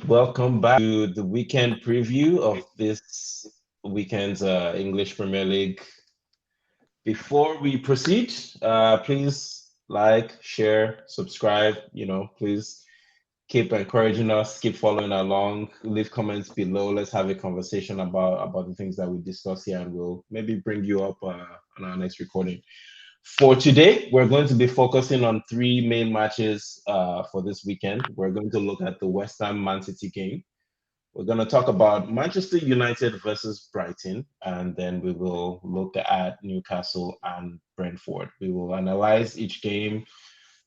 Welcome back to the weekend preview of this weekend's English Premier League. Before we proceed, please like, share, subscribe. Please keep encouraging us, keep following along, leave comments below. Let's have a conversation about the things that we discuss here, and we'll maybe bring you up on our next recording. For today, we're going to be focusing on three main matches for this weekend. We're going to look at the West Ham Man City game. We're going to talk about Manchester United versus Brighton, and then we will look at Newcastle and Brentford. We will analyze each game,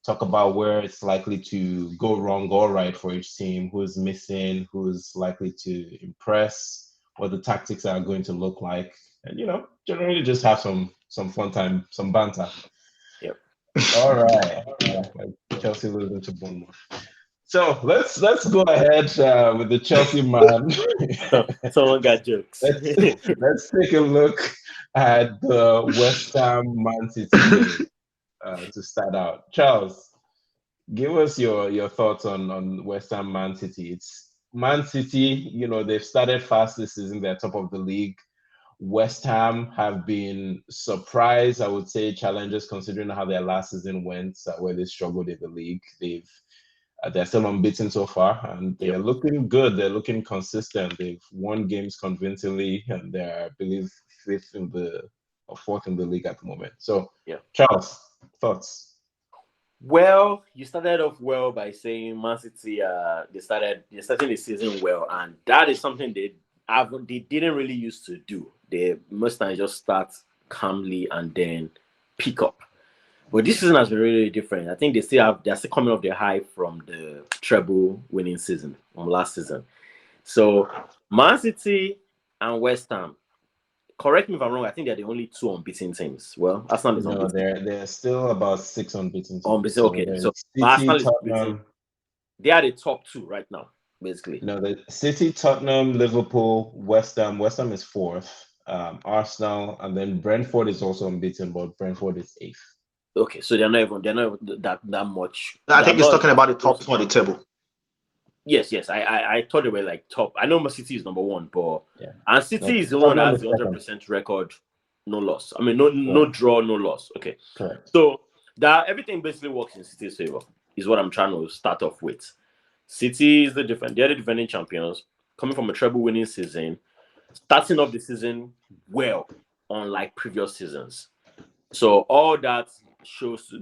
talk about where it's likely to go wrong or right for each team, who's missing, who's likely to impress, what the tactics are going to look like, and generally just have some fun time, some banter. Yep. All right. Chelsea losing to Bournemouth. So let's go ahead with the Chelsea man. Someone got jokes. let's take a look at the West Ham Man City game to start out. Charles, give us your thoughts on West Ham Man City. It's Man City. They've started fast this season. They're top of the league. West Ham have been surprised, I would say, challengers considering how their last season went, where they struggled in the league. They're still unbeaten so far, and they're looking good. They're looking consistent. They've won games convincingly, and they're, I believe, fourth in the league at the moment. So, Charles, thoughts? Well, you started off well by saying Man City. They're starting the season well, and that is something they didn't really used to do. They most times just start calmly and then pick up. But this season has been really different. I think they're still coming off their high from the treble winning season from last season. So Man City and West Ham, correct me if I'm wrong, I think they're the only two unbeaten teams. Well, Arsenal is unbeaten. They're still about 6 unbeaten teams. Unbeaten, okay. So City, Arsenal is Tottenham. unbeaten. They are the top two right now, basically. The City, Tottenham, Liverpool, West Ham. West Ham is fourth. Arsenal, and then Brentford is also unbeaten, but Brentford is eighth. Okay, so they're not that much. I think he's talking about the top two on the table. Yes. I thought they were like top. I know Man City is number one, but and City is the one that has the 100% record, no loss. I mean, no draw, no loss. Okay, correct. So that everything basically works in City's favor is what I'm trying to start off with. City is they're the defending champions, coming from a treble-winning season, starting off the season well, unlike previous seasons. So all that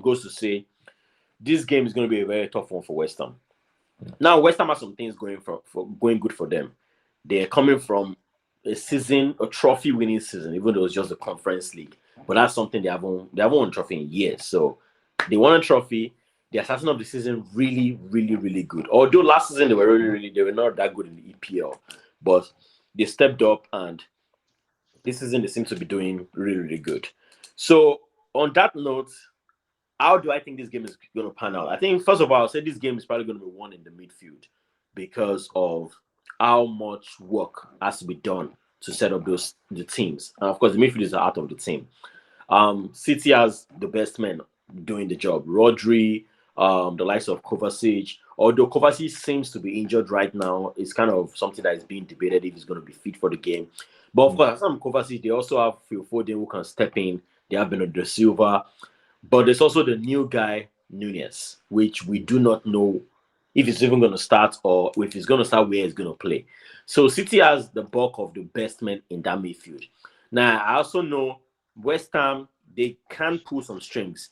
goes to say this game is going to be a very tough one for West Ham. Now West Ham has some things going good for them. They're coming from a trophy-winning season, even though it's just a Conference League. But that's something they haven't won a trophy in years. So they won a trophy. They're starting off the season really, really, really good. Although last season they were not that good in the EPL, but they stepped up, and this season they seem to be doing really, really good. So on that note, how do I think this game is going to pan out? I think, first of all, I'll say this game is probably going to be won in the midfield because of how much work has to be done to set up the teams. And, of course, the midfield is the heart of the team. City has the best men doing the job. Rodri, the likes of Kovacic. Although Kovacic seems to be injured right now, it's kind of something that is being debated if he's going to be fit for the game. But, of course, some Kovacic, they also have Phil Foden who can step in. They have Bernardo Silva. But there's also the new guy, Nunez, which we do not know if he's even going to start or if he's going to start where he's going to play. So City has the bulk of the best men in that midfield. Now, I also know West Ham, they can pull some strings.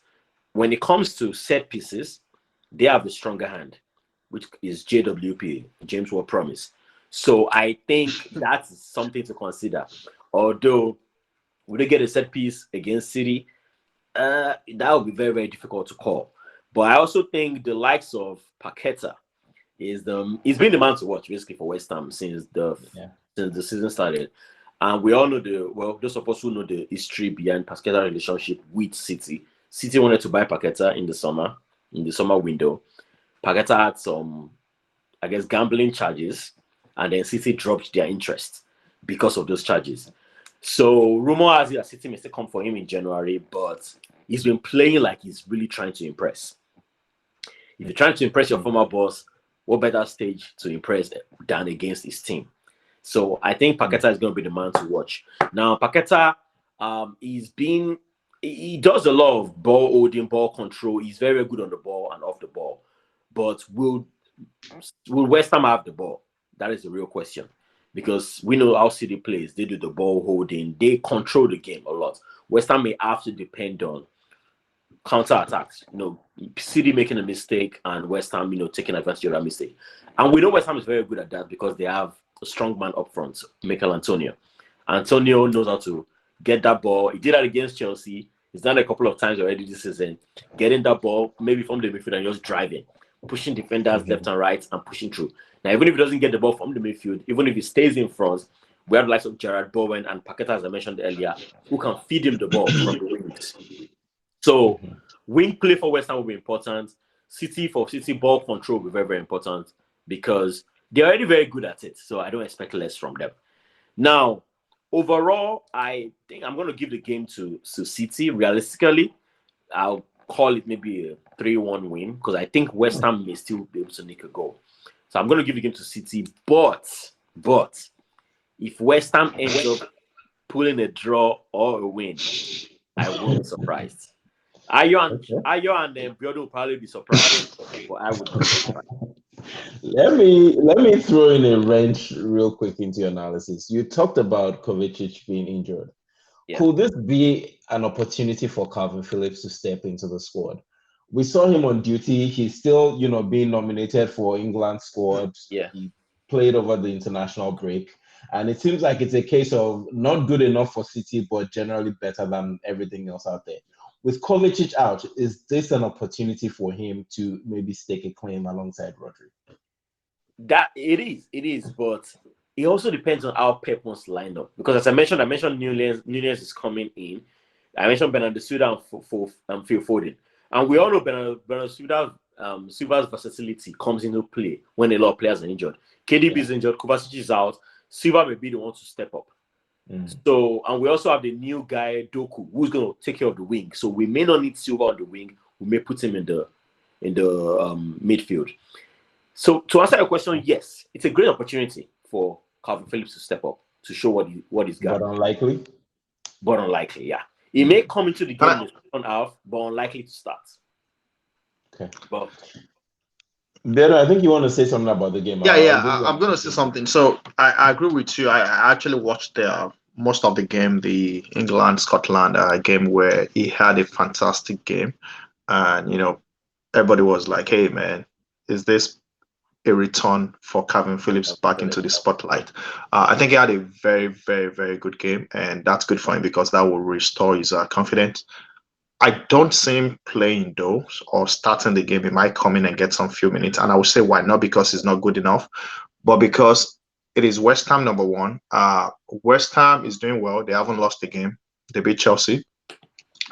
When it comes to set pieces, they have the stronger hand, which is JWP, James Ward-Prowse. So I think that's something to consider. Although, would they get a set piece against City? That would be very, very difficult to call. But I also think the likes of Paqueta he's been the man to watch basically for West Ham since the season started. And we all know those of us who know the history behind Paqueta's relationship with City. City wanted to buy Paqueta in the summer window. Paqueta had some, I guess, gambling charges, and then City dropped their interest because of those charges. So rumor has it that City may still come for him in January, but he's been playing like he's really trying to impress. If you're trying to impress your former boss, what better stage to impress than against his team? So I think Paqueta is going to be the man to watch. Now, Paqueta, he does a lot of ball holding, ball control. He's very good on the ball and off the ball. But will West Ham have the ball? That is the real question. Because we know how City plays. They do the ball holding. They control the game a lot. West Ham may have to depend on counter-attacks. City making a mistake and West Ham, taking advantage of that mistake. And we know West Ham is very good at that because they have a strong man up front, Mikel Antonio. Antonio knows how to get that ball. He did that against Chelsea. He's done it a couple of times already this season. Getting that ball, maybe from the midfield and just driving, pushing defenders left and right and pushing through. Now, even if he doesn't get the ball from the midfield, even if he stays in front, we have the likes of Gerard Bowen and Paqueta, as I mentioned earlier, who can feed him the ball from the wings. So, wing play for West Ham will be important. City ball control will be very, very important because they're already very good at it. So, I don't expect less from them. Now, overall, I think I'm going to give the game to City. Realistically, I'll call it maybe a 3-1 win because I think West Ham may still be able to nick a goal. So I'm going to give the game to City. But if West Ham ends up pulling a draw or a win, I won't be surprised. Ayo and Biodun will probably be surprised, but I would be surprised. Let me throw in a wrench real quick into your analysis. You talked about Kovacic being injured. Yeah. Could this be an opportunity for Calvin Phillips to step into the squad? We saw him on duty. He's still, being nominated for England squad. Yeah. He played over the international break. And it seems like it's a case of not good enough for City, but generally better than everything else out there. With Kovacic out, is this an opportunity for him to maybe stake a claim alongside Rodri? That it is, but it also depends on how Pep wants to line up. Because as I mentioned Nunez is coming in. I mentioned Bernardo Silva and Phil Foden. And we all know Bernardo Silva's versatility comes into play when a lot of players are injured. KDB is injured, Kovacic is out. Silva may be the one to step up. So, and we also have the new guy, Doku, who's going to take care of the wing. So we may not need Silva on the wing. We may put him in the midfield. So to answer your question, yes, it's a great opportunity for Calvin Phillips to step up, to show what he's got. But unlikely? But unlikely, yeah. He may come into the game in the second half, but unlikely to start. Okay. But Biodun, I think you want to say something about the game. I'm going to say something. So I agree with you. I actually watched most of the game, the England-Scotland game, where he had a fantastic game. And, everybody was like, hey, man, is this a return for Calvin Phillips back into the spotlight? I think he had a very, very, very good game, and that's good for him because that will restore his confidence. I don't see him playing though, or starting the game. He might come in and get some few minutes, and I would say why not, because he's not good enough, but because it is West Ham number one. West Ham is doing well. They haven't lost the game. They beat Chelsea.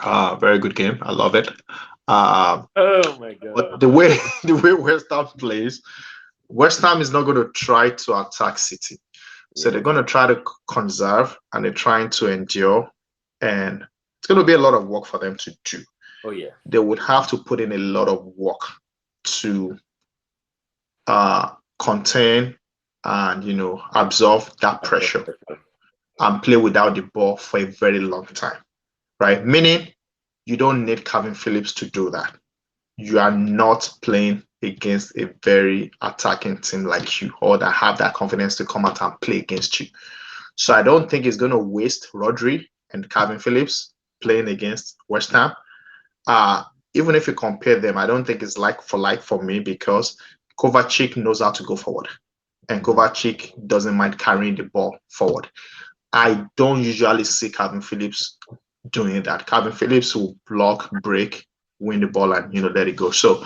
Very good game. I love it. Oh my god! But the way West Ham plays, West Ham is not going to try to attack City. So they're going to try to conserve, and they're trying to endure, and it's going to be a lot of work for them to do. Oh yeah. They would have to put in a lot of work to contain and absorb that pressure and play without the ball for a very long time, right? Meaning you don't need Calvin Phillips to do that. You are not playing against a very attacking team like you, or that have that confidence to come out and play against you. So I don't think it's going to waste Rodri and Calvin Phillips playing against West Ham. Even if you compare them, I don't think it's like for me, because Kovacic knows how to go forward, and Kovacic doesn't mind carrying the ball forward. I don't usually see Calvin Phillips doing that. Calvin Phillips will block, break, win the ball, and let it go. So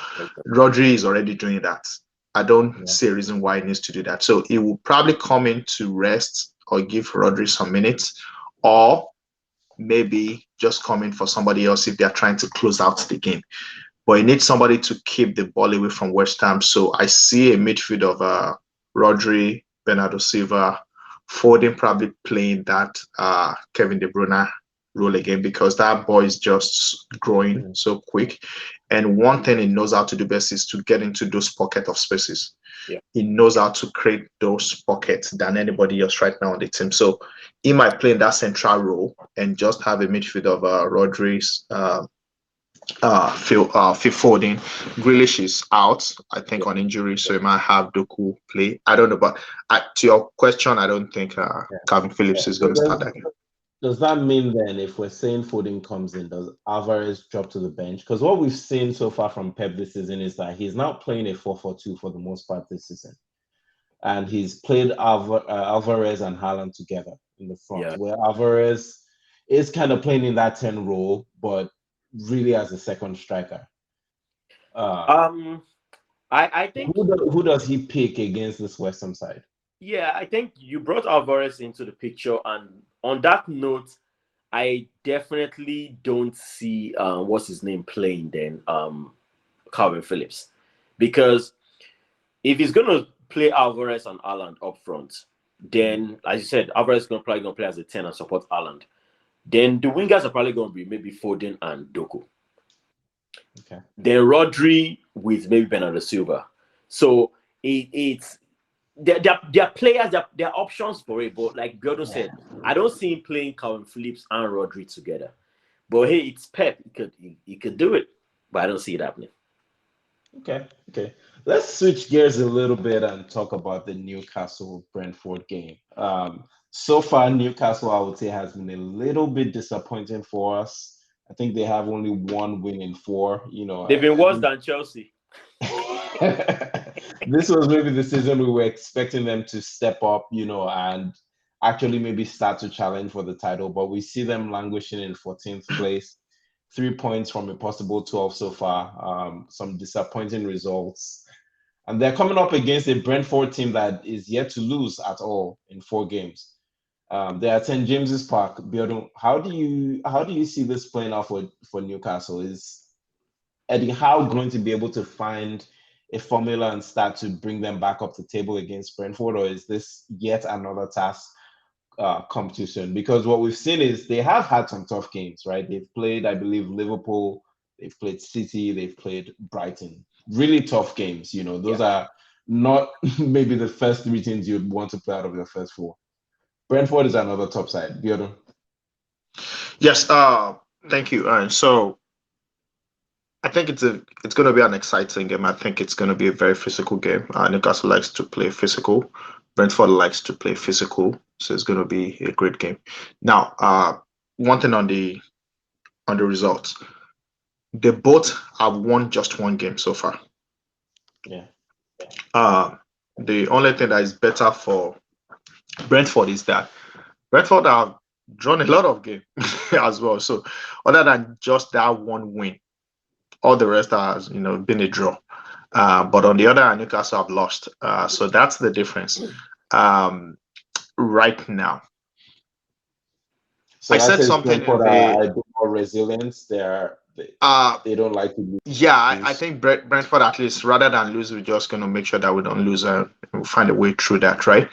Rodri is already doing that. I don't see a reason why he needs to do that. So he will probably come in to rest or give Rodri some minutes, or maybe just come in for somebody else if they're trying to close out the game. But you need somebody to keep the ball away from West Ham. So I see a midfield of Rodri, Bernardo Silva, Foden probably playing that Kevin De Bruyne role again, because that boy is just growing so quick. And one thing he knows how to do best is to get into those pocket of spaces. Yeah. He knows how to create those pockets than anybody else right now on the team. So he might play in that central role and just have a midfield of Rodri's, Phil Foden. Grealish is out, I think, Yeah. on injury, so he might have Doku play. I don't know, but to your question, I don't think Calvin Phillips is So going to start that game. does that mean then, if we're saying Foden comes in, does Alvarez drop to the bench? Because what we've seen so far from Pep this season is that he's now playing a 4-4-2 for the most part this season. And he's played Alvarez and Haaland together in the front, Yeah. where Alvarez is kind of playing in that 10 role, but really as a second striker. I think Who does he pick against this West Ham side? Yeah, I think you brought Alvarez into the picture, and on that note, I definitely don't see what's his name playing then, Calvin Phillips, because if he's gonna play Alvarez and Haaland up front, then as you said, Alvarez is probably gonna play as a 10 and support Haaland. Then the wingers are probably gonna be maybe Foden and Doku. Okay. Then Rodri with maybe Bernardo Silva. So it's there are players, there are options for it, but like Biodun said, I don't see him playing Calvin Phillips and Rodri together. But hey, it's Pep. He could do it, but I don't see it happening. Okay. Let's switch gears a little bit and talk about the Newcastle Brentford game. So far, Newcastle, I would say, has been a little bit disappointing for us. I think they have only one win in 4. They've been worse than Chelsea. This was maybe the season we were expecting them to step up, and actually maybe start to challenge for the title. But we see them languishing in 14th place, 3 points from a possible 12 so far. Some disappointing results. And they're coming up against a Brentford team that is yet to lose at all in 4 games. They're at St. James's Park. Biodun, how do you see this playing out for Newcastle? Is Eddie Howe going to be able to find a formula and start to bring them back up the table against Brentford, or is this yet another task come too soon? Because what we've seen is they have had some tough games, right? They've played, I believe, Liverpool, they've played City, they've played Brighton. Really tough games. Those are not maybe the first 3 teams you'd want to play out of your first 4. Brentford is another top side. Biodun. Yes, thank you, Aaron. So I think it's going to be an exciting game. I think it's going to be a very physical game. Newcastle likes to play physical. Brentford likes to play physical, so it's going to be a great game. Now, one thing on the results, they both have won just 1 game so far. Yeah. The only thing that is better for Brentford is that Brentford have drawn a lot of games as well. So other than just that 1 win, all the rest has been a draw. But on the other hand, Newcastle have lost. So that's the difference right now. So I said something in the a bit more resilience. They don't like to lose. Yeah, I think Brentford, at least, rather than lose, we're just going to make sure that we don't lose. We'll find a way through that, right?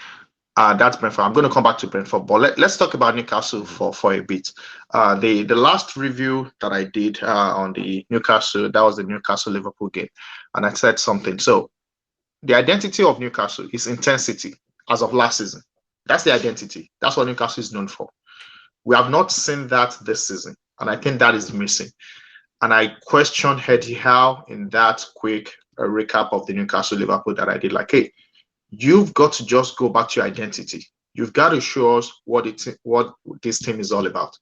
That's Brentford. I'm going to come back to Brentford, but let's talk about Newcastle for a bit. The last review that I did on the Newcastle, that was the Newcastle-Liverpool game, and I said something. So the identity of Newcastle is intensity as of last season. That's the identity. That's what Newcastle is known for. We have not seen that this season, and I think that is missing. And I questioned Eddie Howe in that quick recap of the Newcastle-Liverpool that I did. Like, hey, you've got to just go back to your identity. You've got to show us what this team is all about.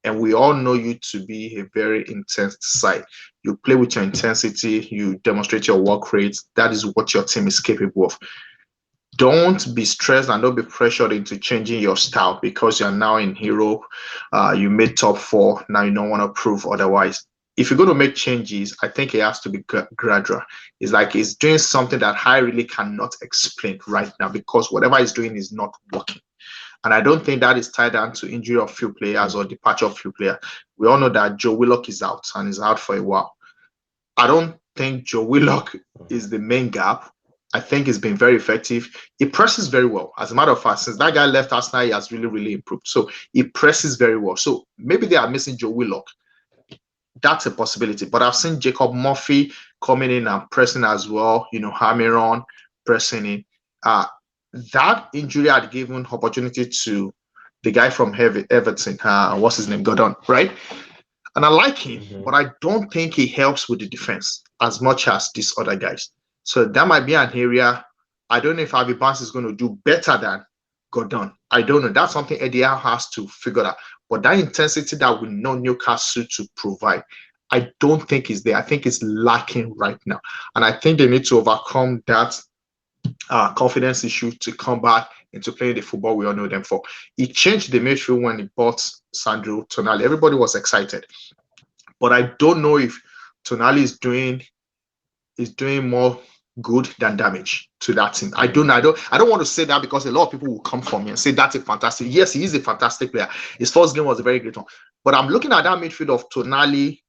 And we all know you to be a very intense side. You play with your intensity. You demonstrate your work rates. That is what your team is capable of. Don't be stressed and don't be pressured into changing your style because you're now in Europe. You made top 4. Now you don't want to prove otherwise. If you're going to make changes, I think it has to be gradual. It's like he's doing something that I really cannot explain right now because whatever he's doing is not working. And I don't think that is tied down to injury of few players or departure of few players. We all know that Joe Willock is out and is out for a while. I don't think Joe Willock is the main gap. I think he's been very effective. He presses very well. As a matter of fact, since that guy left Arsenal, he has really, really improved. So he presses very well. So maybe they are missing Joe Willock. that's a possibility. But I've seen Jacob Murphy coming in and pressing as well, Hamiron pressing in. That injury had given opportunity to the guy from Everton, what's his name, Gordon, right? And I like him, but I don't think he helps with the defense as much as these other guys. So that might be an area. I don't know if Harvey Barnes is going to do better than Gordon. I don't know. That's something Eddie Howe has to figure out. But that intensity that we know Newcastle to provide, I don't think is there. I think it's lacking right now. And I think they need to overcome that confidence issue to come back into playing the football we all know them for. He changed the midfield when he bought Sandro Tonali. Everybody was excited. But I don't know if Tonali is doing more good than damage to that team. I don't want to say that because a lot of people will come for me and say that's a fantastic. Yes, he is a fantastic player. His first game was a very great one. But I'm looking at that midfield of Tonali,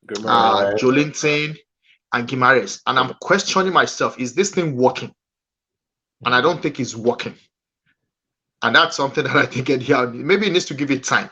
Jolinton, and Guimaraes, and I'm questioning myself: is this thing working? And I don't think it's working. And that's something that I think maybe it needs to give it time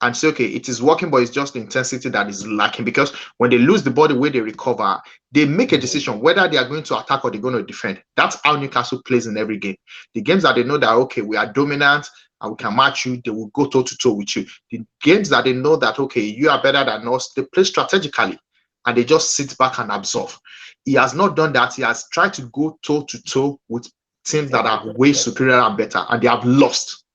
and say, okay, it is working, but it's just the intensity that is lacking. Because when they lose the ball, the way they recover, they make a decision whether they are going to attack or they're going to defend. That's how Newcastle plays in every game. The games that they know that, okay, we are dominant and we can match you, they will go toe-to-toe with you. The games that they know that, okay, you are better than us, they play strategically and they just sit back and absorb. He has not done that. He has tried to go toe-to-toe with teams that are way superior and better, and they have lost.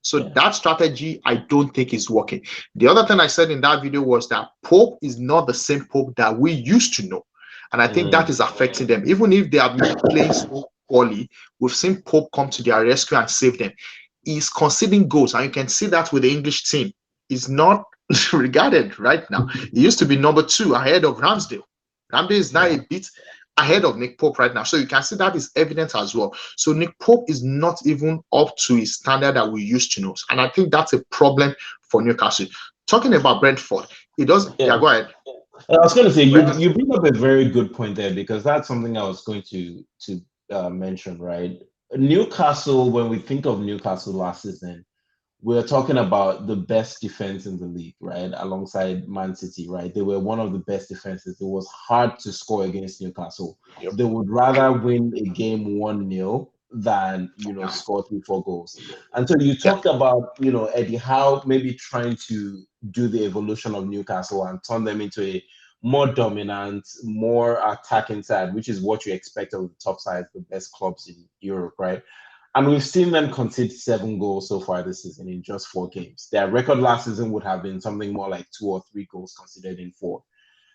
So that strategy, I don't think is working. The other thing I said in that video was that Pope is not the same Pope that we used to know. And I think that is affecting them. Even if they have been playing so poorly, we've seen Pope come to their rescue and save them. He's conceding goals, and you can see that with the English team. He's not regarded right now. He used to be number 2 ahead of Ramsdale. Ramsdale is now a bit ahead of Nick Pope right now. So you can see that is evident as well. So Nick Pope is not even up to his standard that we used to know. And I think that's a problem for Newcastle. Talking about Brentford, it does. Yeah, go ahead. I was going to say, you bring up a very good point there, because that's something I was going to mention, right? Newcastle, when we think of Newcastle last season, we're talking about the best defense in the league, right? Alongside Man City, right? They were one of the best defenses. It was hard to score against Newcastle. Yep. They would rather win a game 1-0 than, score 3-4 goals. And so you talked about, Eddie Howe maybe trying to do the evolution of Newcastle and turn them into a more dominant, more attacking side, which is what you expect of the top sides, the best clubs in Europe, right? And we've seen them concede 7 goals so far this season in just 4 games. Their record last season would have been something more like 2 or 3 goals conceded in 4.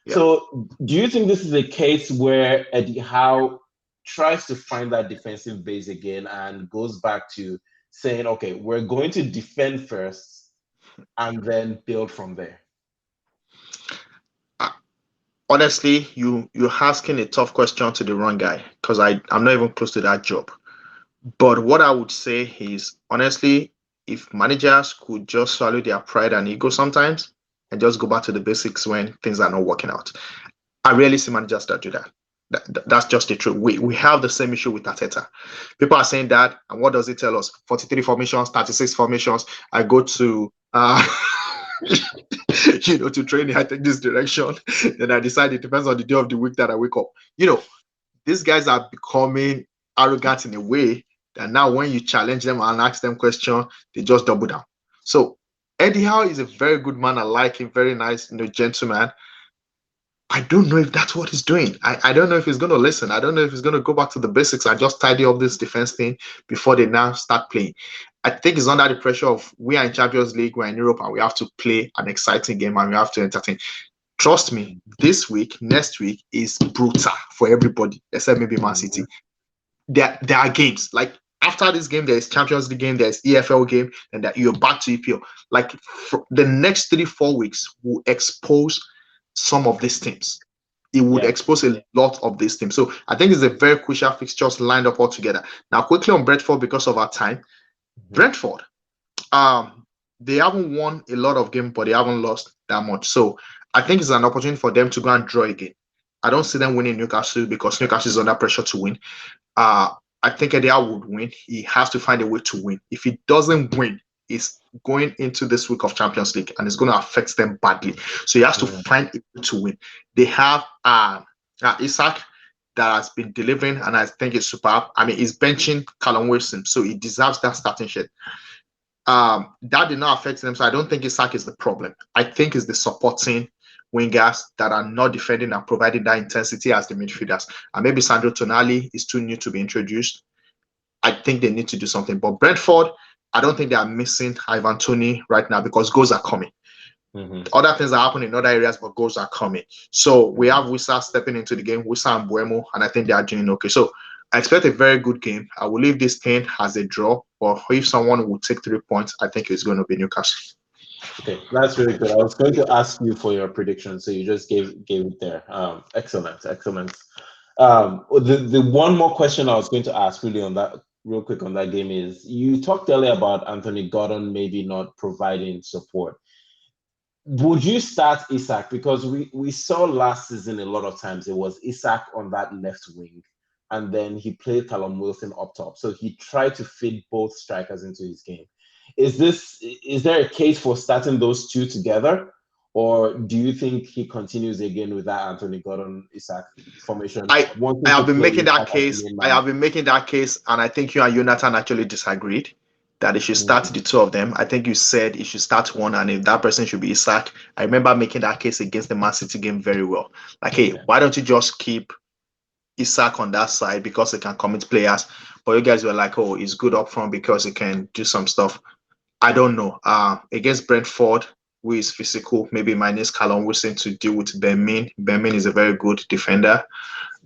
Yeah. So do you think this is a case where Eddie Howe tries to find that defensive base again and goes back to saying, okay, we're going to defend first and then build from there? Honestly, you're asking a tough question to the wrong guy, because I'm not even close to that job. But what I would say is, honestly, if managers could just swallow their pride and ego sometimes and just go back to the basics when things are not working out. I rarely see managers that do that. That's just the truth. We have the same issue with Arteta. People are saying that, and what does it tell us? 43 formations, 36 formations. I go to to training, I take this direction. Then I decide it depends on the day of the week that I wake up. These guys are becoming arrogant in a way that now when you challenge them and ask them questions, they just double down. So Eddie Howe is a very good man. I like him, very nice, gentleman. I don't know if that's what he's doing. I don't know if he's going to listen. I don't know if he's going to go back to the basics and just tidy up this defense thing before they now start playing. I think he's under the pressure of, we are in Champions League, we're in Europe, and we have to play an exciting game and we have to entertain. Trust me, this week, next week is brutal for everybody, except maybe Man City. There are games. Like, after this game, there's Champions League game, there's EFL game, and you're back to EPL. Like, the next 3-4 weeks will expose some of these teams. It would expose a lot of these teams. So I think it's a very crucial fixtures lined up all together. Now, quickly on Brentford, because of our time. Brentford, they haven't won a lot of games, but they haven't lost that much. So I think it's an opportunity for them to go and draw again. I don't see them winning Newcastle because Newcastle is under pressure to win. I think Eddie Howe would win. He has to find a way to win. If he doesn't win, is going into this week of Champions League and it's going to affect them badly. So he has to find a way to win. They have Isak that has been delivering, and I think it's superb. I mean, he's benching Callum Wilson, so he deserves that starting shit. That did not affect them, so I don't think Isak is the problem. I think it's the supporting wingers that are not defending and providing that intensity as the midfielders. And maybe Sandro Tonali is too new to be introduced. I think they need to do something. But Brentford, I don't think they are missing Ivan Toney right now because goals are coming. Other things are happening in other areas, but goals are coming. So we have Wissa stepping into the game, Wissa and Buemo, and I think they are doing okay. So I expect a very good game. I will leave this thing as a draw, but if someone will take 3 points, I think it's going to be Newcastle. Okay, that's really good. I was going to ask you for your prediction, so you just gave it there. Excellent. The one more question I was going to ask really on that, real quick on that game is, you talked earlier about Anthony Gordon maybe not providing support. Would you start Isak? Because we saw last season a lot of times it was Isak on that left wing, and then he played Callum Wilson up top. So he tried to fit both strikers into his game. Is there a case for starting those two together, or do you think he continues again with that Anthony Gordon Isak formation? I have been making that case. And I think you and Jonathan actually disagreed that he should start the two of them. I think you said he should start one, and if that person should be Isak. I remember making that case against the Man City game very well. Like, hey, why don't you just keep Isak on that side because he can commit players? But you guys were like, oh, he's good up front because he can do some stuff. I don't know. Against Brentford, who is physical, maybe minus Callum Wilson to deal with Benmin. Benmin is a very good defender.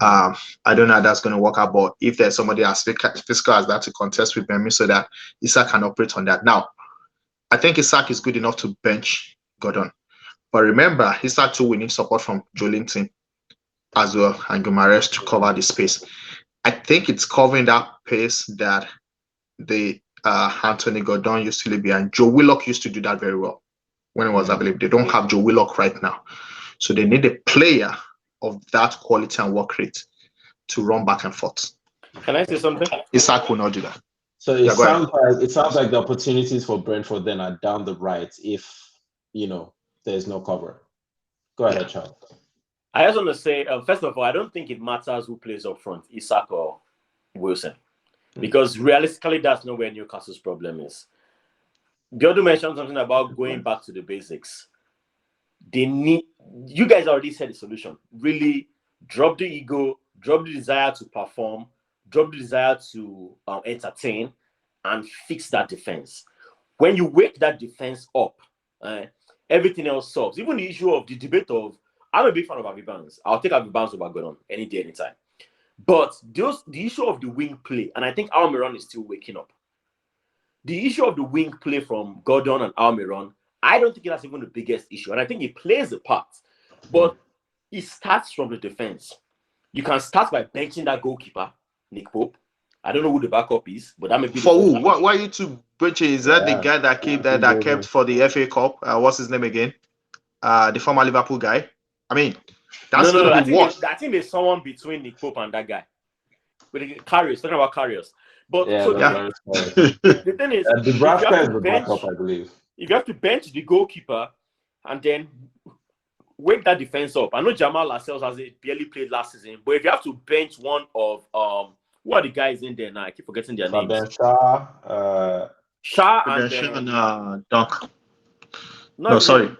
I don't know how that's going to work out, but if there's somebody as physical as that to contest with Benmin so that Isak can operate on that. Now, I think Isak is good enough to bench Gordon. But remember, Isak too will need support from Joelinton as well and Guimaraes to cover the space. I think it's covering that pace that the Anthony Gordon used to leave behind. Joe Willock used to do that very well when it was available. They don't have Joe Willock right now. So they need a player of that quality and work rate to run back and forth. Can I say something? Isak will not do that. So it sounds like the opportunities for Brentford then are down the right if there's no cover. Go ahead, Charles. I just want to say, first of all, I don't think it matters who plays up front, Isak or Wilson, because realistically, that's not where Newcastle's problem is. Biodun mentioned something about going back to the basics. You guys already said the solution. Really drop the ego, drop the desire to perform, drop the desire to entertain, and fix that defense. When you wake that defense up, everything else solves. Even the issue of the debate of, I'm a big fan of Avi Barnes. I'll take Avi Barnes over Gordon any day, anytime. But the issue of the wing play, and I think Almiron is still waking up. The issue of the wing play from Gordon and Almiron, I don't think that's even the biggest issue. And I think it plays a part. But it starts from the defense. You can start by benching that goalkeeper, Nick Pope. I don't know who the backup is, but that may be for who? Why are you two benching? Is that the guy that kept for the FA Cup? What's his name again? The former Liverpool guy. I mean, that's going to be worse. I think there's someone between Nick Pope and that guy. With the Carriers, talking about Carriers. But the thing is, the Nebraska is the backup, I believe. If you have to bench the goalkeeper and then wake that defense up. I know Jamal Lascelles has barely played last season, but if you have to bench one of who are the guys in there now? I keep forgetting their names. Shah and Dunk. No, sorry.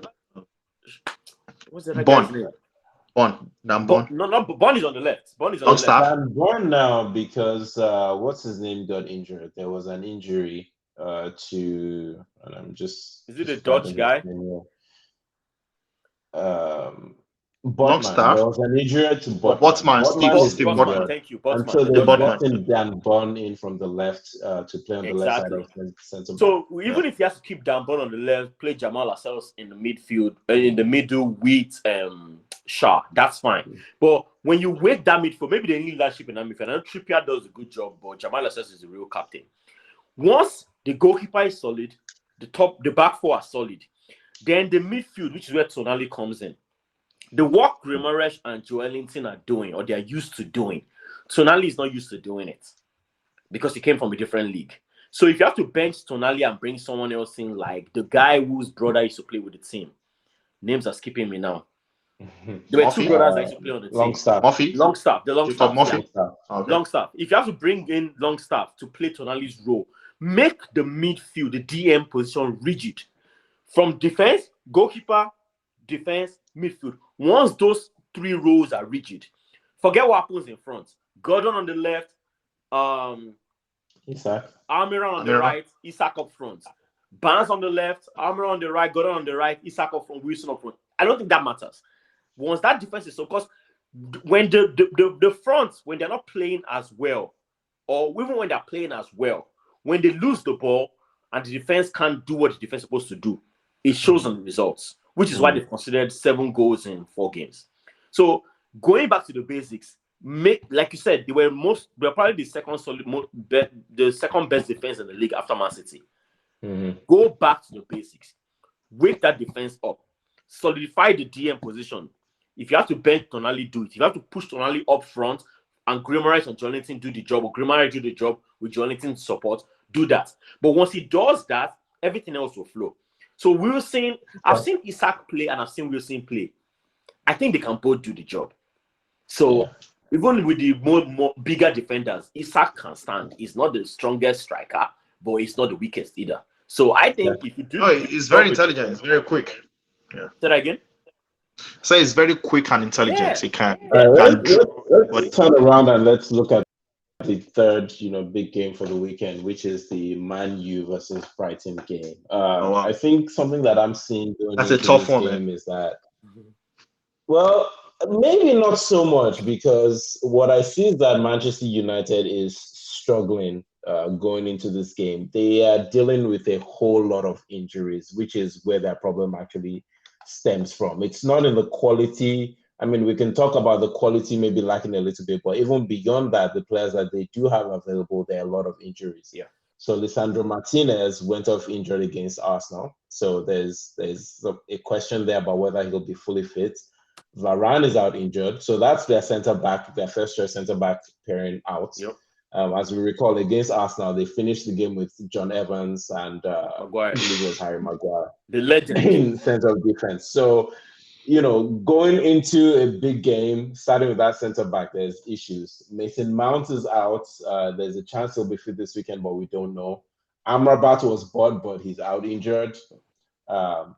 What's the guy's name? Bon. No, Bon is on the left. Bon is on the left. I'm Bon now because what's his name got injured. There was an injury to, and I'm just. Is it the Dutch guy? Botman. There was an injury to Botman. Botman. Thank you. Botman. And so they brought in Dan Bon in from the left to play on the left side of the centre. So even if he has to keep Dan Bon on the left, play Jamal Lascelles in the midfield, in the middle with Shah, that's fine. But when you wake that midfield, maybe they need leadership in that midfield. I know Trippier does a good job, but Jamal Lascelles is the real captain. Once the goalkeeper is solid, the back four are solid, then the midfield, which is where Tonali comes in. The work Guimaraes and Joelinton are doing, or they are used to doing, Tonali is not used to doing it because he came from a different league. So if you have to bench Tonali and bring someone else in, like the guy whose brother used to play with the team, names are skipping me now. There were Murphy? two brothers that used to play on the team. Longstaff. Murphy? Longstaff, the Jacob Longstaff. Murphy? Yeah. Okay. Longstaff. If you have to bring in Longstaff to play Tonali's role, make the midfield, the DM position rigid. From defense, goalkeeper, defense, midfield. Once those three roles are rigid, forget what happens in front. Gordon on the left, Isak. Almiron on the right, Isak up front. Barnes on the left, Almiron on the right, Gordon on the right, Isak up front, Wilson up front. I don't think that matters. Once that defense is so, because when the front, when they're not playing as well, or even when they're playing as well, when they lose the ball and the defense can't do what the defense is supposed to do, it shows on the results, which is why they've considered 7 goals in 4 games. So going back to the basics, like you said, they were probably the second second best defense in the league after Man City. Go back to the basics, wake that defense up, solidify the DM position. If you have to bench Tonali, do it. If you have to push Tonali up front and Grimaris and Jolinton do the job, or Grimaris do the job with Jolinton's support, do that. But once he does that, everything else will flow. So I've seen Isak play and I've seen Wilson play. I think they can both do the job. So even with the more bigger defenders, Isak can stand. He's not the strongest striker, but he's not the weakest either. So I think if you do, he's very intelligent. He's very quick. Yeah. Say that again. So he's very quick and intelligent. Yeah. He can. Let's turn around and let's look at the third, big game for the weekend, which is the Man U versus Brighton game. I think something that I'm seeing going That's a into tough this one, game is that, well, maybe not so much, because what I see is that Manchester United is struggling going into this game. They are dealing with a whole lot of injuries, which is where their problem actually stems from. It's not in the quality. I mean, we can talk about the quality maybe lacking a little bit, but even beyond that, the players that they do have available, there are a lot of injuries. Yeah. So Lisandro Martinez went off injured against Arsenal. So there's a question there about whether he'll be fully fit. Varane is out injured. So that's their centre-back, their first-choice centre-back pairing out. Yep. As we recall, against Arsenal, they finished the game with John Evans and Maguire. I believe it was Harry Maguire. The legend. In center of defense. So, going into a big game, starting with that center back, there's issues. Mason Mount is out. There's a chance he'll be fit this weekend, but we don't know. Amrabat was bought, but he's out injured. Jadon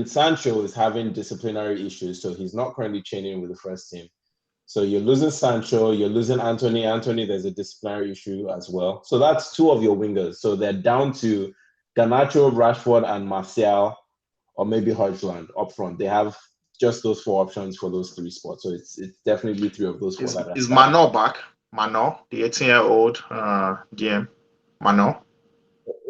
Sancho is having disciplinary issues, so he's not currently training with the first team. So you're losing Sancho, you're losing Anthony. Anthony, there's a disciplinary issue as well. So that's 2 of your wingers. So they're down to Garnacho, Rashford, and Martial, or maybe Højlund up front. They have just those 4 options for those 3 spots. So it's definitely 3 of those 4 that are. Is Mano back? Mano, the 18-year-old DM. Mano?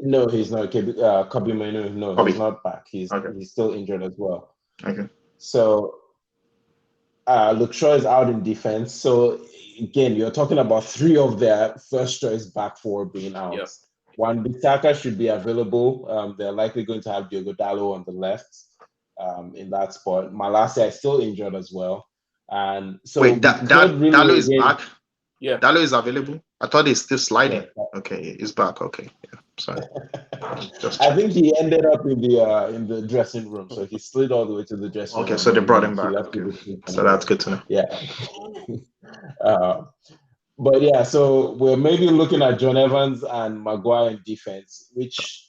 No, he's not. Kobe Manu, no, Kobe. He's not back. He's still injured as well. Okay. So Luke Shaw is out in defense. So again, you're talking about 3 of their first choice back 4 being out. Yep. Wan-Bissaka should be available. They're likely going to have Diogo Dalot on the left in that spot. Malacia is still injured as well. And so wait, Dalot is back? Yeah. Dalot is available? I thought he's still sliding. Yeah. Okay, he's back. Okay. Yeah. Sorry. I think he ended up in the dressing room. So he slid all the way to the dressing room. Okay, so they brought him back. Okay. So that's good to know. Yeah. But yeah, so we're maybe looking at John Evans and Maguire in defense, which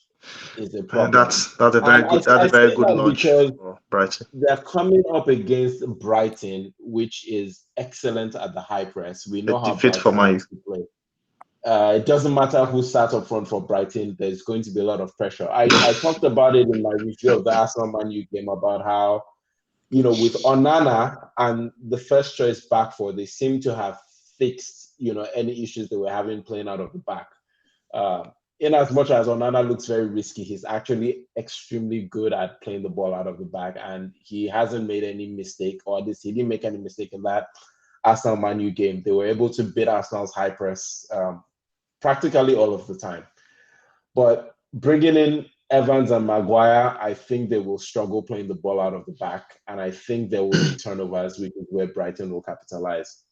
is a problem. That's a very good launch for Brighton. They're coming up against Brighton, which is excellent at the high press. We know how fit for Man to play. It doesn't matter who starts up front for Brighton. There's going to be a lot of pressure. I talked about it in my review of the Arsenal Man U game about how, with Onana and the first choice back 4, they seem to have fixed, any issues they were having playing out of the back. In as much as Onana looks very risky, he's actually extremely good at playing the ball out of the back, and he hasn't made any mistake, or at least he didn't make any mistake in that Arsenal Man U game. They were able to beat Arsenal's high press practically all of the time. But bringing in Evans and Maguire, I think they will struggle playing the ball out of the back, and I think there will be turnovers, which is where Brighton will capitalize.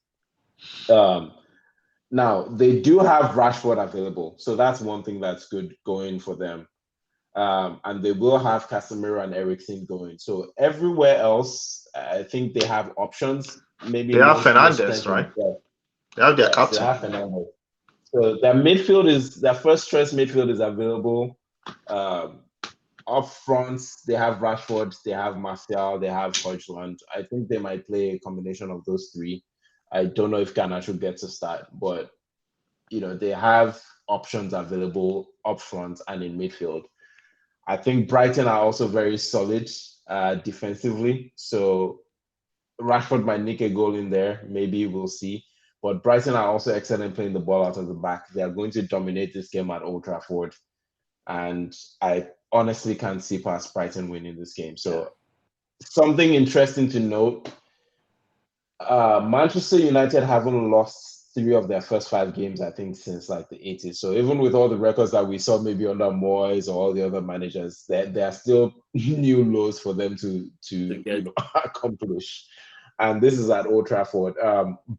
Now, they do have Rashford available, so that's one thing that's good going for them. And they will have Casemiro and Eriksen going. So everywhere else, I think they have options. Maybe They have more Fernandes, strength in right? the They have their Yes, they captain. have Fernandes. So their first choice midfield is available. Up front, they have Rashford, they have Martial, they have Højlund. I think they might play a combination of those three. I don't know if Garnacho gets a start, but they have options available up front and in midfield. I think Brighton are also very solid defensively. So Rashford might nick a goal in there. Maybe we'll see. But Brighton are also excellent playing the ball out of the back. They are going to dominate this game at Old Trafford. And I honestly can't see past Brighton winning this game. So something interesting to note, Manchester United haven't lost 3 of their first 5 games, I think, since like the 80s. So even with all the records that we saw maybe under Moyes or all the other managers, there are still new lows for them to accomplish. And this is at Old Trafford.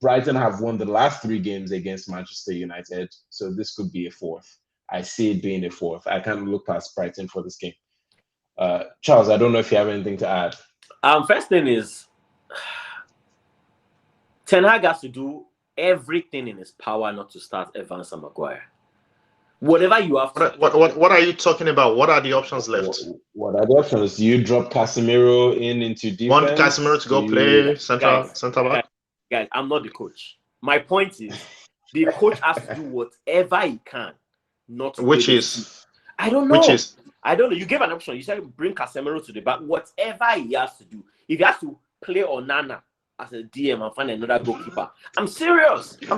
Brighton have won the last 3 games against Manchester United, so this could be a fourth. I see it being a fourth. I can't look past Brighton for this game. Charles, I don't know if you have anything to add. First thing is, Ten Hag has to do everything in his power not to start Evans and Maguire. Whatever you have to. What are you talking about? What are the options left? What are the options? Do you drop Casemiro into defense? Want Casemiro to go play center back? Guys, I'm not the coach. My point is, the coach has to do whatever he can. Which is? I don't know. Which is? I don't know. You gave an option. You said bring Casemiro to the back. Whatever he has to do. If he has to play Onana as a DM and find another goalkeeper. I'm serious. No,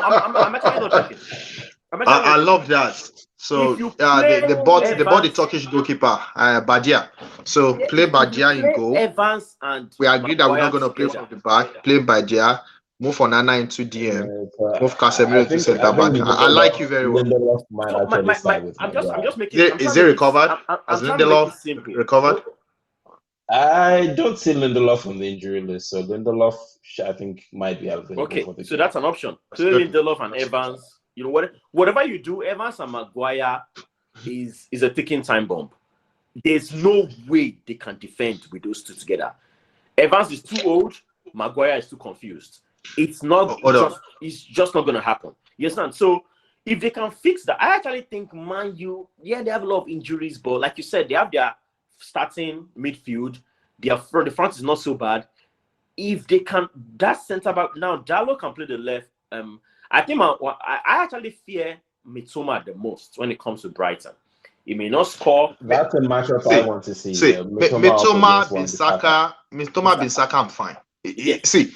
I'm actually not joking. I love that. So they bought the Turkish goalkeeper, Badia. So play Badia in goal. Evans and we agreed that we're not going to play from the back. Play Badia. Move Onana into DM. Move Casemiro to centre back. I like you very well. I'm just making. Is it recovered? Has Lindelof recovered? I don't see Lindelof on the injury list, so Lindelof, I think, might be available. Okay, so that's an option. Play Lindelof and Evans. You know whatever you do, Evans and Maguire is a ticking time bomb. There's no way they can defend with those two together. Evans is too old. Maguire is too confused. It's not. It's just not going to happen. You understand? So if they can fix that, I actually think Man U, they have a lot of injuries, but like you said, they have their starting midfield. The front is not so bad. If they can, that centre back now, Dalot can play the left. I think I actually fear Mitoma the most when it comes to Brighton. He may not score. That's a matchup I want to see. Mitoma, Bissaka, I'm fine. Yes. See,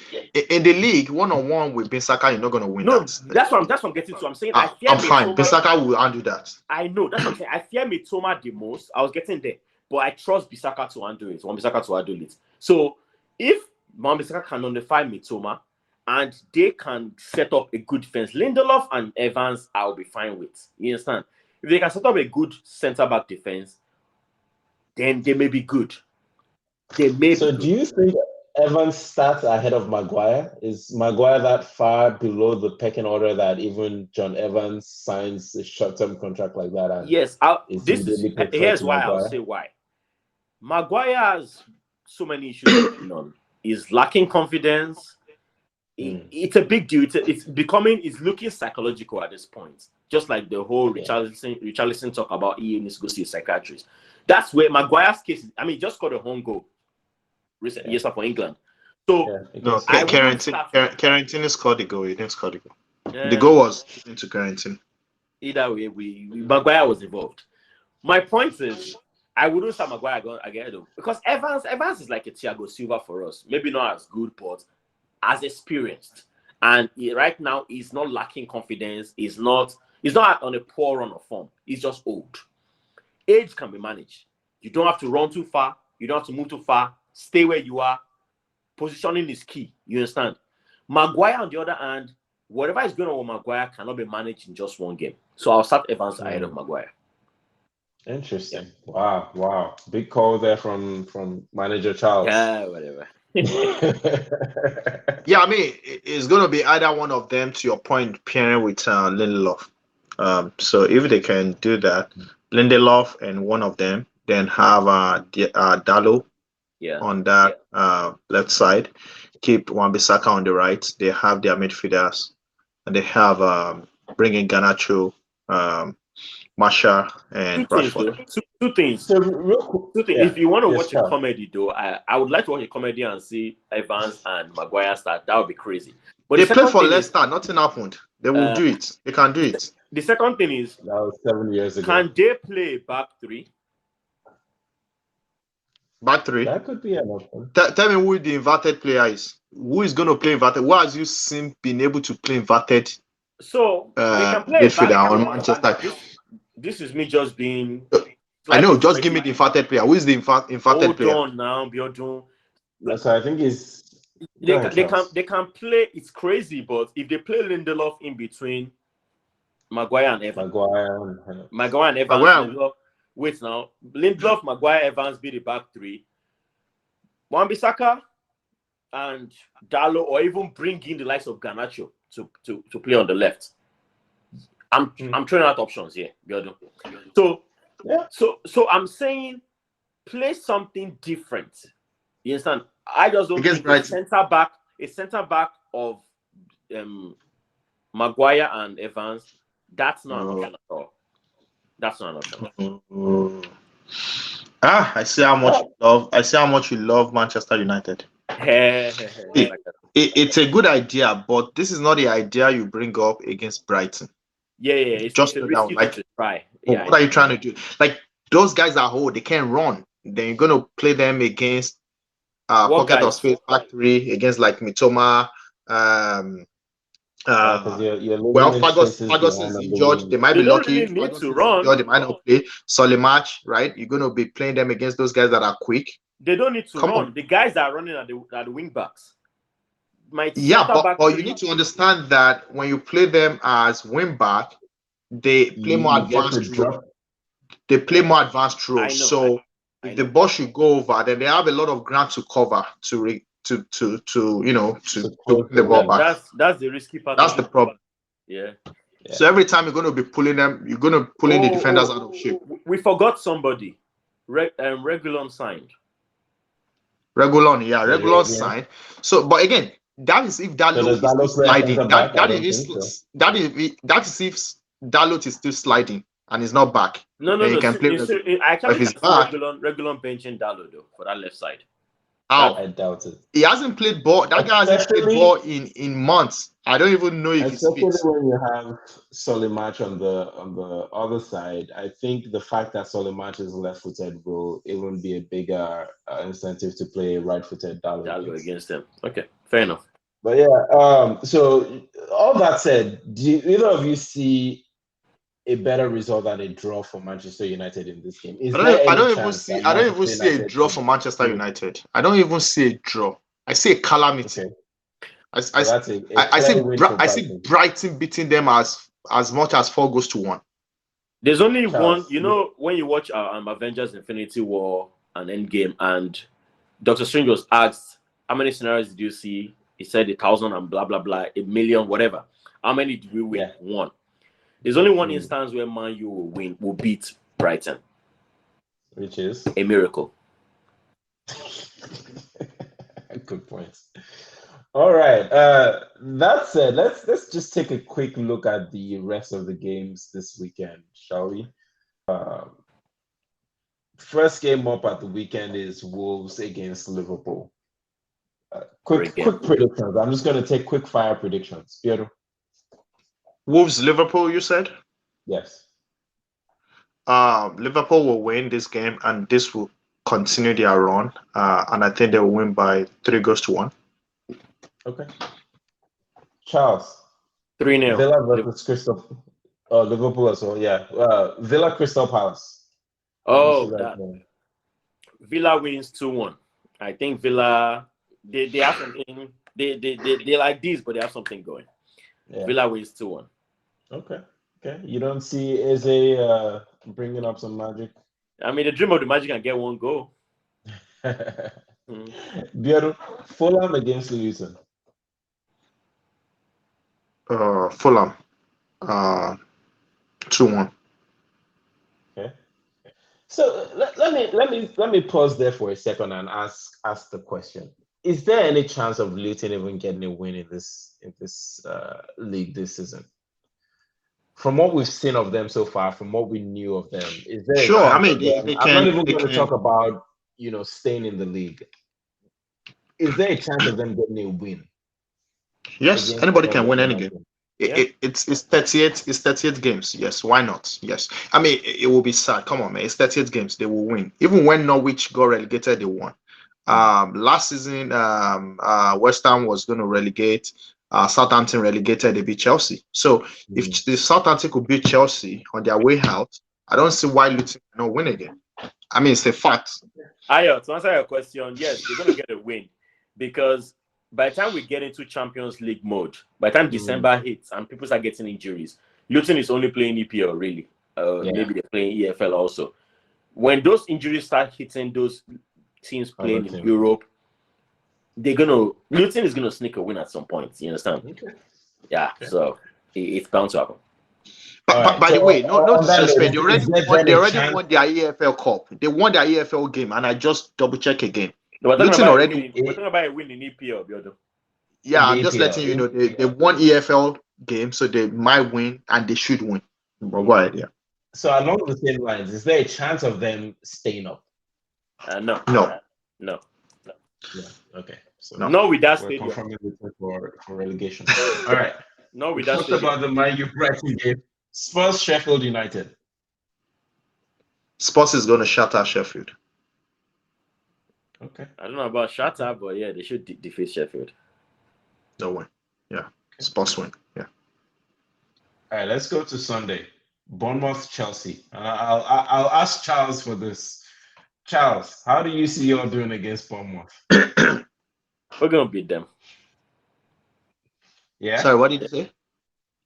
in the league, one-on-one with Bissaka, you're not going to win that. That's what I'm getting to. I'm saying I'm fine. Bissaka will undo that. I know. That's what I'm saying. I fear Mitoma the most. I was getting there. But I trust Bissaka to undo it. Wan-Bissaka to undo it. So, if Wan-Bissaka can nullify Mitoma, and they can set up a good defense, Lindelof and Evans, I'll be fine with. You understand? If they can set up a good centre-back defense, then they may be good. Do you think Evans starts ahead of Maguire? Is Maguire that far below the pecking order that even John Evans signs a short-term contract like that? Yes. Here's why I'll say why. Maguire has so many issues going on. He's lacking confidence. It's a big deal. It's looking psychological at this point. Just like the whole Richarlison talk about he needs to go see a psychiatrist. That's where Maguire's case is. I mean, he just got a home goal recently for England. So Carrington scored the goal. He didn't score the goal. The goal was into Carrington. Either way, Maguire was involved. My point is, I wouldn't say Maguire again though, because Evans is like a Thiago Silva for us. Maybe not as good, but as experienced. And right now, he's not lacking confidence. He's not on a poor run of form. He's just old. Age can be managed. You don't have to run too far. You don't have to move too far. Stay where you are. Positioning is key. You understand? Maguire, on the other hand, whatever is going on with Maguire cannot be managed in just one game. So I'll start Evans ahead of Maguire. Interesting. Wow. Big call there from manager Charles. Yeah, whatever. Yeah, I mean, it's going to be either one of them, to your point, pairing with Lindelof. So if they can do that, Lindelof and one of them, then have Dalo Yeah. on that left side, keep Wan-Bissaka on the right. They have their midfielders, and they have bring in Garnacho, Masha, Two and things though. Rashford. Two things. So real quick, Two things. yeah, If you want to yes, watch a comedy though, I would like to watch a comedy and see Evans and Maguire start. That would be crazy. But They the played second for thing is, Leicester. Nothing happened. They will do it. They can do it. the second thing is, that was 7 years ago. can they play back three? Back three. That could be an option. Tell me who the inverted player is. Who is going to play inverted? Who has you seen been able to play inverted So they can play midfielder back on three. Manchester? This is me just being. I know. Just give me the inverted player. Who is the inverted Hold player? on now, Biodun. So I think it's They can play. It's crazy, but if they play Lindelof in between Maguire and Evans, Maguire and Evans, Lindelof, wait now, Lindelof, Maguire, Evans be the back three. Wan-Bissaka and Dalo, or even bring in the likes of Garnacho to play on the left. I'm throwing out options here, Biodun. So I'm saying play something different. You understand? I just don't think a center back of Maguire and Evans. That's not an option at all. That's not an option. I see how much you love Manchester United. It's a good idea, but this is not the idea you bring up against Brighton. Yeah. It's just a risky thing to try. Yeah, what are you trying to do? Like, those guys are old, they can't run. Then you're gonna play them against pocket of space factory against like Mitoma. Ferguson is injured. They might be lucky. Really need to run. They might not play. Solid match, right? You're gonna be playing them against those guys that are quick. They don't need to run. The guys that are running are the wing backs. But you need to understand that when you play them as wing back, they play more advanced through. They play more advanced through. So if the ball should go over, then they have a lot of ground to cover to put the ball back. That's the risky part. That's the problem. Yeah. So every time you're going to be pulling them, you're going to pull in the defenders out of shape. We forgot somebody. Regulon signed. Regulon signed. So, but again, that is if Dalot is still sliding. That is if Dalot is still sliding and is not back. No. You can play. I can't see Regulon benching Dalot though for that left side. I doubt it. He hasn't played ball. That guy hasn't played ball in months. I don't even know if he's fit. When you have Solimatch on the other side, I think the fact that Solimatch is left-footed will even be a bigger incentive to play right-footed Dalot against them. Okay, fair enough. But yeah, so all that said, do either of you see a better result than a draw for Manchester United in this game? I don't even see a draw for Manchester United. I don't even see a draw. I see a calamity. Okay. I see Brighton beating them as much as 4-1. There's only one. You know, when you watch Avengers: Infinity War and Endgame, and Doctor Strange was asked, "How many scenarios did you see?" He said 1,000 and blah blah blah, 1,000,000, whatever. How many did we win? Yeah. One. There's only one instance where Man U will beat Brighton, which is a miracle. Good point. All right. That said, let's just take a quick look at the rest of the games this weekend, shall we? First game up at the weekend is Wolves against Liverpool. Quick predictions. I'm just going to take quick fire predictions. Biodun. Wolves, Liverpool, you said? Yes. Liverpool will win this game, and this will continue their run. And I think they will win by 3-1. Okay. Charles. 3-0. Villa versus Crystal. Oh, Liverpool as well. Yeah. Villa Crystal Palace. Villa wins 2-1. I think Villa they have something. They like this, but they have something going. Yeah. Villa wins 2-1. Okay. You don't see Eze bringing up some magic? I mean, the dream of the magic and get one goal. Biodun, Fulham against Luton. Fulham. 2-1. Okay. So let me pause there for a second and ask the question: is there any chance of Luton even getting a win in this league this season? From what we've seen of them so far, from what we knew of them, is there a Sure. I chance mean, of them? they I'm not can. even They going to can. talk about staying in the league. Is there a chance of them getting a win Yes, against anybody can win any game. Everton? Yeah. It's 38. It's 38 games. Yes, why not? Yes. I mean, it will be sad. Come on, man. It's 38 games. They will win. Even when Norwich got relegated, they won. Last season, West Ham was going to relegate. Southampton relegated. They beat Chelsea. So if the Southampton could beat Chelsea on their way out, I don't see why Luton cannot win again. I mean, it's a fact. Ayo, to answer your question, yes, they're going to get a win because by the time we get into Champions League mode, by the time December hits and people start getting injuries, Luton is only playing EPL, really. Maybe they're playing EFL also. When those injuries start hitting those teams playing in Europe, Luton is going to sneak a win at some point. You understand? Okay. Yeah, so it's bound to happen. But by the way, no disrespect. They already won their EFL Cup. They won their EFL game, and I just double check again. No, we're Luton already. we're talking about a win in EPL, Biodun. Yeah, I'm just letting you know they won EFL game, so they might win and they should win. But go ahead, yeah. So along the same lines, is there a chance of them staying up? No. Yeah. Okay. So no, with that we're stadium. confirming for relegation. All right. No, with we that talked stadium. about the Man U Brighton game. Spurs Sheffield United. Spurs is going to shatter Sheffield. Okay. I don't know about shatter, but yeah, they should defeat Sheffield. No win. Yeah. Spurs win. Yeah. All right. Let's go to Sunday. Bournemouth Chelsea. I'll ask Charles for this. Charles, how do you see y'all doing against Bournemouth? We're gonna beat them. Yeah. Sorry, what did you say?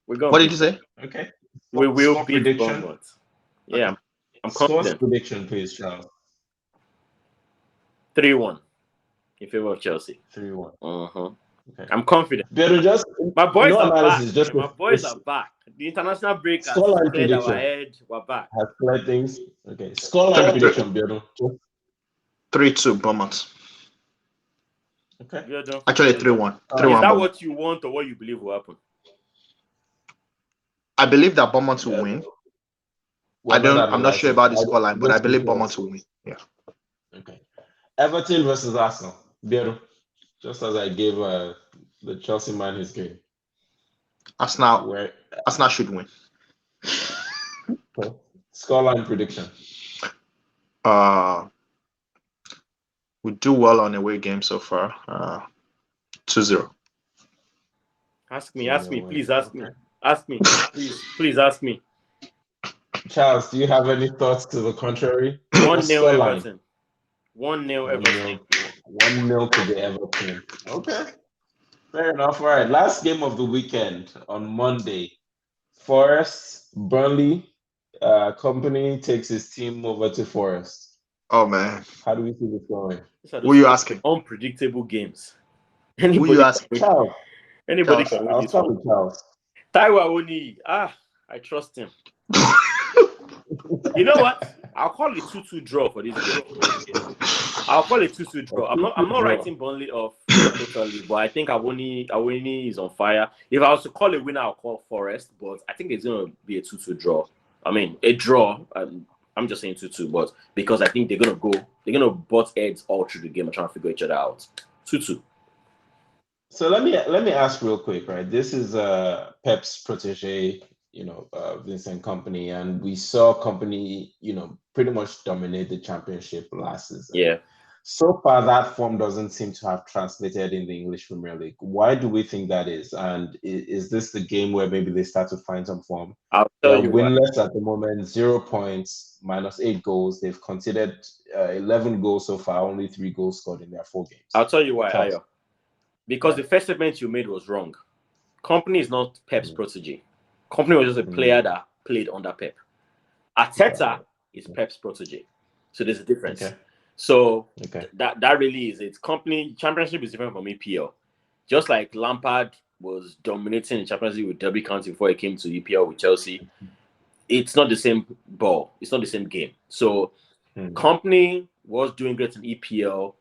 What did you say? Okay. We will Score beat prediction. Bournemouth. Yeah, Okay. I'm Score confident. prediction, please, Charles. 3-1 in favor of Chelsea. 3-1. Okay. I'm confident. My boys are back. My boys are back. The international break has cleared our head. We're back. Has cleared things. Okay. Scoreline prediction, Biodun. 3-2 Bournemouth. Okay. Biodun. Actually, 3-1. Is that what you want or what you believe will happen? I believe that Bournemouth will win. I'm not sure about the scoreline, but I believe Bournemouth will win. Yeah. Okay. Everton versus Arsenal. Biodun. Just as I gave the Chelsea man his game. Arsenal should win. Okay. Scoreline prediction. We do well on away game so far. 2-0. Ask me, please ask me. Ask me, please ask me. Charles, do you have any thoughts to the contrary? 1-0 Everton. 1-0 Everton. 1-0 to the Everton. Okay. Fair enough. All right. Last game of the weekend on Monday. Forest, Burnley, Company takes his team over to Forest. Oh, man. How do we see this going? Who are you asking? Unpredictable games. Who are you asking? Charles. Anybody can win I'll this start one. with Charles. Taiwo Awoniyi. I trust him. You know what? I'll call it 2-2 draw for this game. I'll call it 2-2 draw. I'm not writing Burnley off totally, but I think Awoniyi is on fire. If I was to call a winner, I'll call Forest, but I think it's going to be a 2-2 draw. I mean, a draw. I'm just saying 2-2, but because I think they're gonna butt heads all through the game and try to figure each other out. 2-2. So let me ask real quick, right? This is Pep's protege, Vincent Kompany, and we saw Kompany, pretty much dominate the championship last season. Yeah. So far, that form doesn't seem to have translated in the English Premier League. Why do we think that is? And is this the game where maybe they start to find some form? I'll tell you winless at the moment, 0 points, -8 goals. They've conceded 11 goals so far, only 3 goals scored in their 4 games. I'll tell you why, Ayo. Because the first statement you made was wrong. Kompany is not Pep's protege. Kompany was just a player that played under Pep. Arteta is Pep's protege. So there's a difference. Okay. So Okay. that really is it. Company Championship is different from EPL. Just like Lampard was dominating the Championship with Derby County before he came to EPL with Chelsea, it's not the same ball. It's not the same game. So Company was doing great in EPL.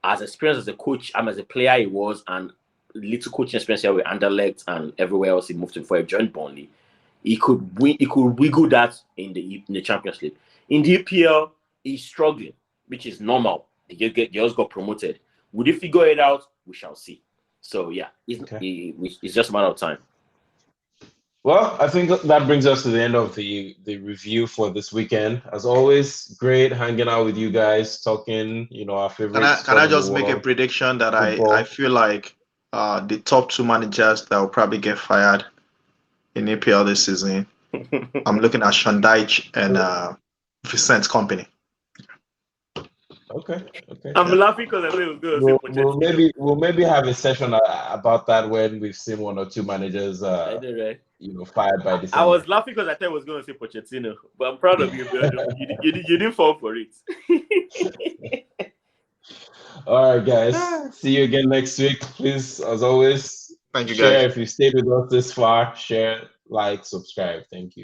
As experienced as a coach, as a player he was, and little coaching experience here with Anderlecht and everywhere else he moved to before he joined Burnley. He could wiggle that in the Champions League. In the EPL, he's struggling, which is normal. He just got promoted. Would he figure it out? We shall see. So yeah, it's just a matter of time. Well, I think that brings us to the end of the review for this weekend. As always, great hanging out with you guys, talking, our favorite. Can I just make a prediction that I feel like the top 2 managers that will probably get fired in EPL this season? I'm looking at Sean Dyche and Vincent Kompany. Okay. I'm laughing because I know it was going to say we'll maybe have a session about that when we've seen 1 or 2 managers fired by December. I was laughing because I thought I was going to say Pochettino, but I'm proud of you, Biodun. you didn't fall for it. All right, guys. See you again next week. Please, as always, thank you, share guys. if you stayed with us this far. Share, like, subscribe. Thank you.